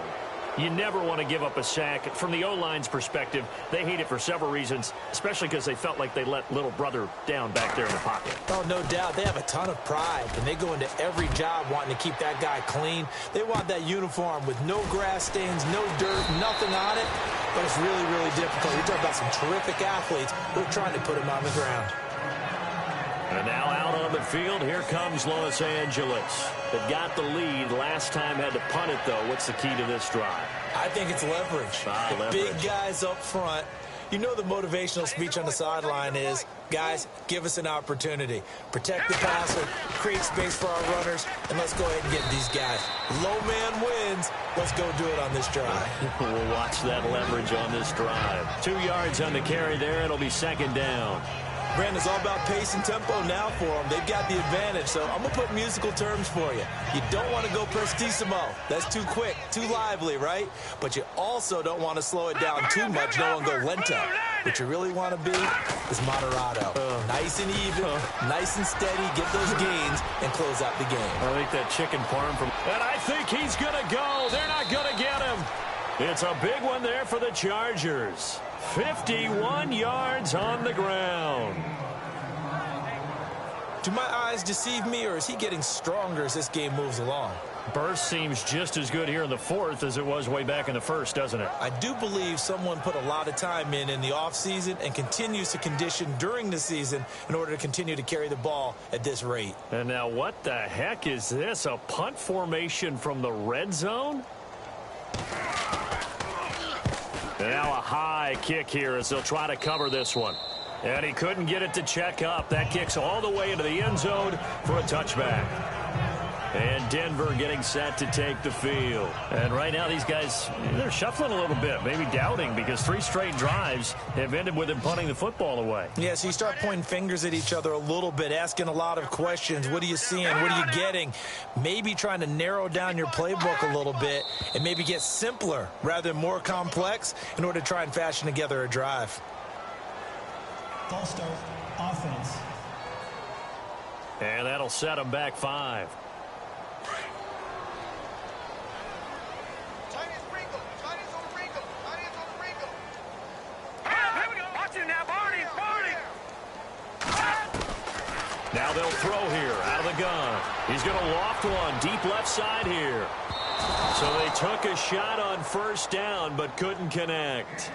You never want to give up a sack. From the O-line's perspective, they hate it for several reasons, especially because they felt like they let little brother down back there in the pocket. Oh, no doubt. They have a ton of pride, and they go into every job wanting to keep that guy clean. They want that uniform with no grass stains, no dirt, nothing on it, but it's really, really difficult. You're talking about some terrific athletes who are trying to put him on the ground. And now out on the field, here comes Los Angeles. They got the lead last time, had to punt it, though. What's the key to this drive? I think it's leverage. The big guys up front. You know the motivational speech on the sideline is, guys, give us an opportunity. Protect the passer, create space for our runners, and let's go ahead and get these guys. Low man wins. Let's go do it on this drive. We'll watch that leverage on this drive. 2 yards on the carry there. It'll be 2nd down. Brandon, it's all about pace and tempo now for them. They've got the advantage, so I'm going to put musical terms for you. You don't want to go prestissimo. That's too quick, too lively, right? But you also don't want to slow it down too much. You don't want to go lento. What you really want to be is moderato. Nice and even, nice and steady, get those gains, and close out the game. I think that chicken parm from... And I think he's going to go. They're not going to get him. It's a big one there for the Chargers. 51 yards on the ground. Do my eyes deceive me, or is he getting stronger as this game moves along? Burst seems just as good here in the 4th as it was way back in the 1st, doesn't it? I do believe someone put a lot of time in the offseason and continues to condition during the season in order to continue to carry the ball at this rate. And now what the heck is this? A punt formation from the red zone? Now a high kick here as they'll try to cover this one. And he couldn't get it to check up. That kicks all the way into the end zone for a touchback. And Denver getting set to take the field. And right now these guys, they're shuffling a little bit, maybe doubting, because 3 straight drives have ended with him punting the football away. Yeah, so you start pointing fingers at each other a little bit, asking a lot of questions. What are you seeing? What are you getting? Maybe trying to narrow down your playbook a little bit and maybe get simpler rather than more complex in order to try and fashion together a drive. False start, offense. And that'll set them back 5. Now they'll throw here out of the gun. He's going to loft one deep left side here. So they took a shot on 1st down but couldn't connect.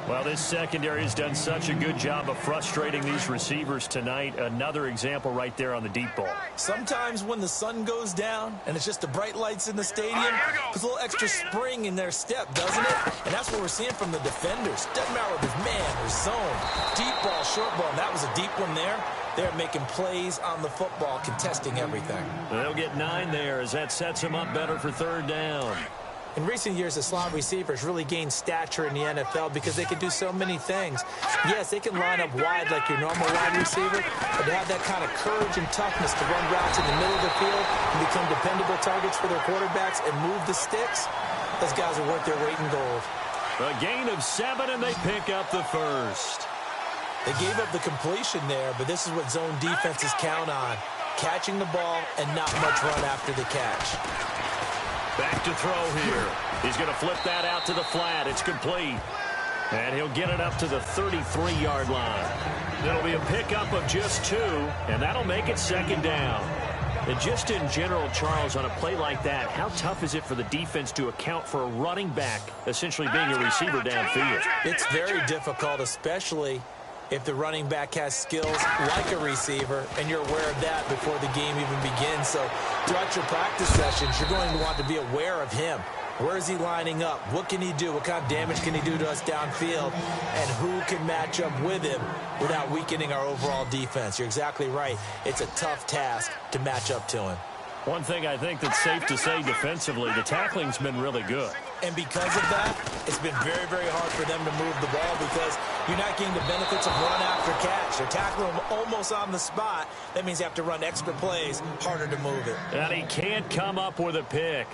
Well, this secondary has done such a good job of frustrating these receivers tonight. Another example right there on the deep ball. Sometimes when the sun goes down and it's just the bright lights in the stadium, puts a little extra spring in their step, doesn't it? And that's what we're seeing from the defenders. Doesn't matter if it's man or zone, deep ball, short ball, and that was a deep one there. They're making plays on the football, contesting everything. They'll get 9 there as that sets them up better for 3rd down. In recent years, the slot receivers really gained stature in the NFL because they can do so many things. Yes, they can line up wide like your normal wide receiver, but to have that kind of courage and toughness to run routes in the middle of the field and become dependable targets for their quarterbacks and move the sticks, those guys are worth their weight in gold. A gain of 7, and they pick up the first. They gave up the completion there, but this is what zone defenses count on, catching the ball and not much run after the catch. Back to throw here. He's going to flip that out to the flat. It's complete. And he'll get it up to the 33-yard line. It'll be a pickup of just 2, and that'll make it 2nd down. And just in general, Charles, on a play like that, how tough is it for the defense to account for a running back essentially being a receiver downfield? It's very difficult, especially if the running back has skills like a receiver, and you're aware of that before the game even begins. So throughout your practice sessions, you're going to want to be aware of him. Where is he lining up? What can he do? What kind of damage can he do to us downfield? And who can match up with him without weakening our overall defense? You're exactly right. It's a tough task to match up to him. One thing I think that's safe to say defensively, the tackling's been really good. And because of that, it's been very, very hard for them to move the ball because you're not getting the benefits of run after catch. They're tackling them almost on the spot. That means you have to run extra plays, harder to move it. And he can't come up with a pick.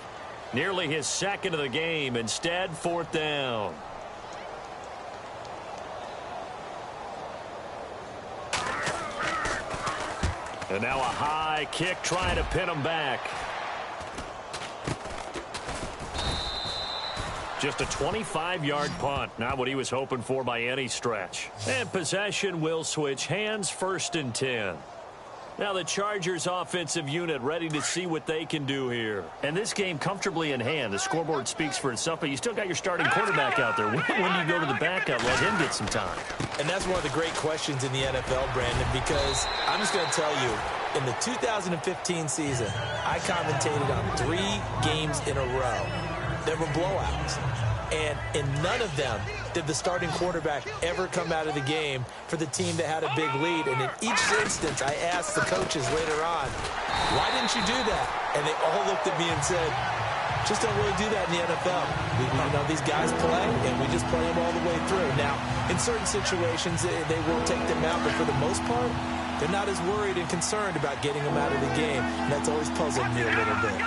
Nearly his 2nd of the game. Instead, 4th down. And now a high kick trying to pin him back. Just a 25-yard punt. Not what he was hoping for by any stretch. And possession will switch hands, 1st and 10. Now the Chargers offensive unit ready to see what they can do here. And this game comfortably in hand. The scoreboard speaks for itself, but you still got your starting quarterback out there. When do you go to the backup? Let him get some time. And that's one of the great questions in the NFL, Brandon, because I'm just going to tell you, in the 2015 season, I commentated on 3 games in a row. There were blowouts. And in none of them did the starting quarterback ever come out of the game for the team that had a big lead. And in each instance, I asked the coaches later on, why didn't you do that? And they all looked at me and said, just don't really do that in the NFL. These guys play, and we just play them all the way through. Now, in certain situations, they will take them out, but for the most part, they're not as worried and concerned about getting them out of the game. And that's always puzzled me a little bit.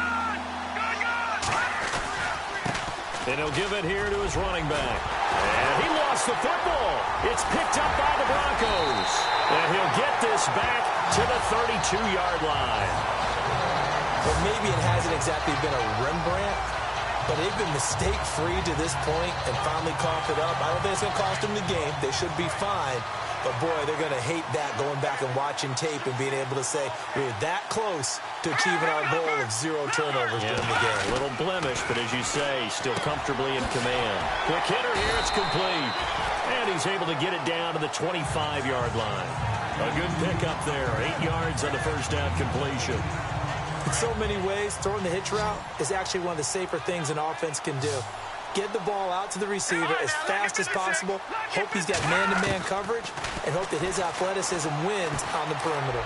And he'll give it here to his running back. And he lost the football. It's picked up by the Broncos. And he'll get this back to the 32-yard line. Well, maybe it hasn't exactly been a Rembrandt, but they've been mistake-free to this point and finally coughed it up. I don't think it's going to cost them the game. They should be fine. But, boy, they're going to hate that, going back and watching tape and being able to say we were that close to achieving our goal of 0 turnovers during the game. A little blemish, but as you say, still comfortably in command. Quick hitter here, it's complete. And he's able to get it down to the 25-yard line. A good pickup there, 8 yards on the 1st down completion. In so many ways, throwing the hitch route is actually one of the safer things an offense can do. Get the ball out to the receiver as fast as possible, hope he's got man-to-man coverage, and hope that his athleticism wins on the perimeter.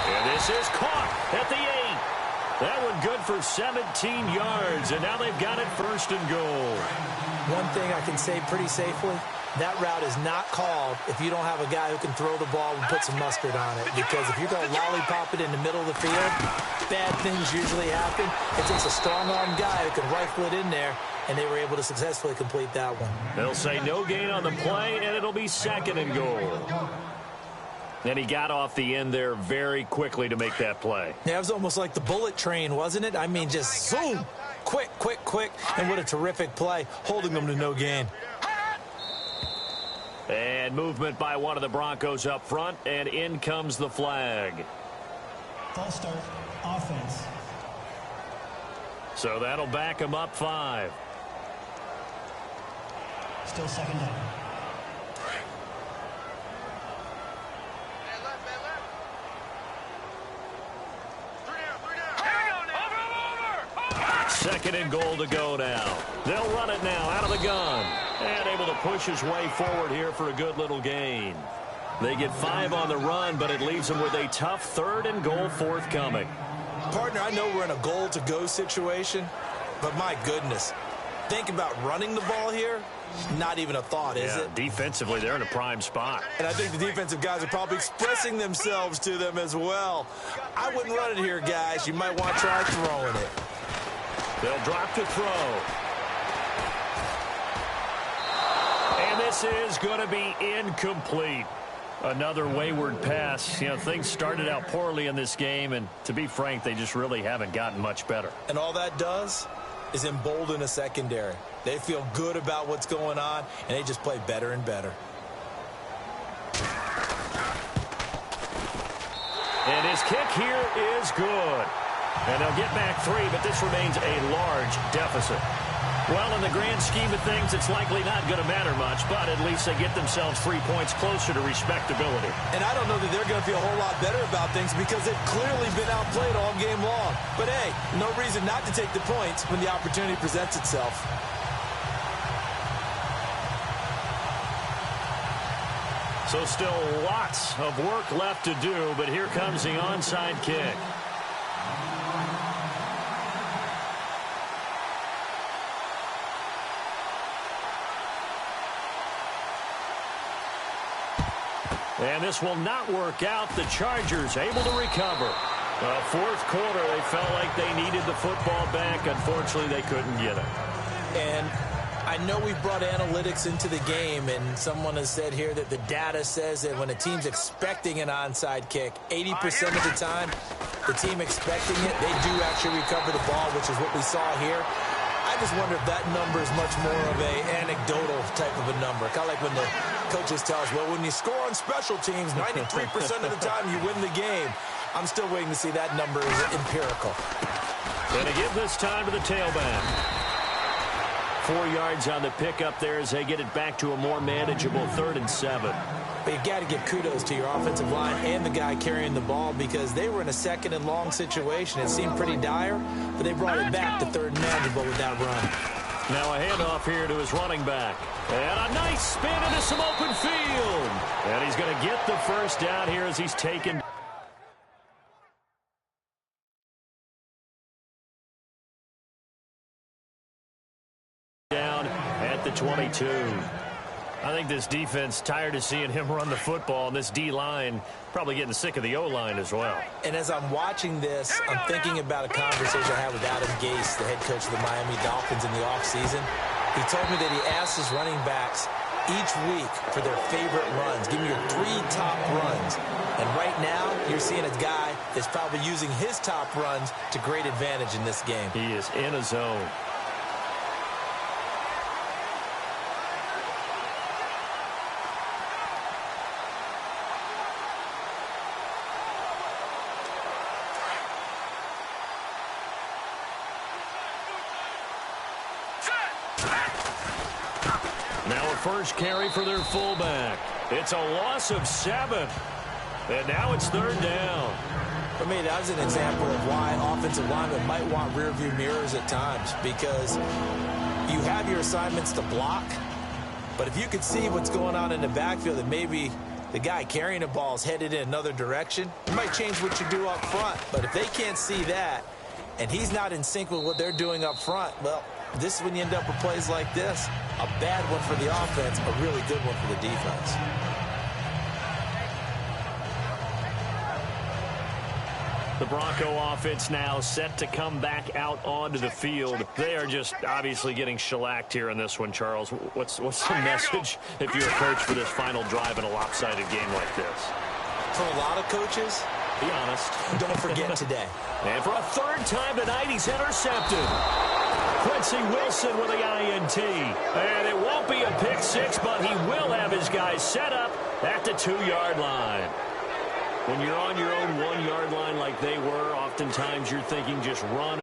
And this is caught at the 8. That one good for 17 yards, and now they've got it 1st and goal. One thing I can say pretty safely, that route is not called if you don't have a guy who can throw the ball and put some mustard on it. Because if you're going to lollipop it in the middle of the field, bad things usually happen. It takes a strong-arm guy who can rifle it in there, and they were able to successfully complete that one. They'll say no gain on the play, and it'll be 2nd and goal. And he got off the end there very quickly to make that play. Yeah, it was almost like the bullet train, wasn't it? I mean, just zoom, quick, quick, quick, and what a terrific play, holding them to no gain. And movement by one of the Broncos up front, and in comes the flag. False start, offense. So that'll back him up 5. Still second down. Second and goal to go now. They'll run it now out of the gun. And able to push his way forward here for a good little gain. They get 5 on the run, but it leaves them with a tough 3rd and goal forthcoming. Partner, I know we're in a goal-to-go situation, but my goodness, think about running the ball here. Not even a thought, is it? Defensively, they're in a prime spot. And I think the defensive guys are probably expressing themselves to them as well. I wouldn't run it here, guys. You might want to try throwing it. They'll drop to throw. And this is going to be incomplete. Another wayward pass. You know, things started out poorly in this game, and to be frank, they just really haven't gotten much better. And all that does is embolden a secondary. They feel good about what's going on, and they just play better and better. And his kick here is good. And they'll get back 3, but this remains a large deficit. Well, in the grand scheme of things, it's likely not going to matter much, but at least they get themselves 3 points closer to respectability. And I don't know that they're going to feel a whole lot better about things because they've clearly been outplayed all game long. But, hey, no reason not to take the points when the opportunity presents itself. So still lots of work left to do, but here comes the onside kick. And this will not work out. The Chargers able to recover. Fourth quarter, they felt like they needed the football back. Unfortunately, they couldn't get it. And I know we've brought analytics into the game, and someone has said here that the data says that when a team's expecting an onside kick, 80% of the time, the team expecting it, they do actually recover the ball, which is what we saw here. I just wonder if that number is much more of a anecdotal type of a number. Kind of like when the coaches tell us, well, when you score on special teams, 93% of the time you win the game. I'm still waiting to see that number is empirical. Going to give this time to the tailback. 4 yards on the pickup there as they get it back to a more manageable 3rd and 7. But you've got to give kudos to your offensive line and the guy carrying the ball because they were in a 2nd and long situation. It seemed pretty dire, but they brought it back to 3rd and manageable with that run. Now a handoff here to his running back. And a nice spin into some open field. And he's going to get the first down here as he's taken. Down at the 22. I think this defense tired of seeing him run the football, and this D-line probably getting sick of the O-line as well. And as I'm watching this, I'm thinking about a conversation I had with Adam Gase, the head coach of the Miami Dolphins in the offseason. He told me that he asked his running backs each week for their favorite runs. Give me your 3 top runs. And right now, you're seeing a guy that's probably using his top runs to great advantage in this game. He is in a zone. Now a first carry for their fullback. It's a loss of 7. And now it's 3rd down. For me, that was an example of why offensive linemen might want rearview mirrors at times because you have your assignments to block, but if you could see what's going on in the backfield and maybe the guy carrying the ball is headed in another direction, it might change what you do up front. But if they can't see that and he's not in sync with what they're doing up front, well, this is when you end up with plays like this. A bad one for the offense, a really good one for the defense. The Bronco offense now set to come back out onto the field. They are just obviously getting shellacked here in this one, Charles. What's the message if you're a coach for this final drive in a lopsided game like this? For a lot of coaches, be honest, don't forget today. And for a 3rd time tonight, he's intercepted. Quincy Wilson with the INT. And it won't be a pick 6, but he will have his guys set up at the 2-yard line. When you're on your own 1-yard line like they were, oftentimes you're thinking just run.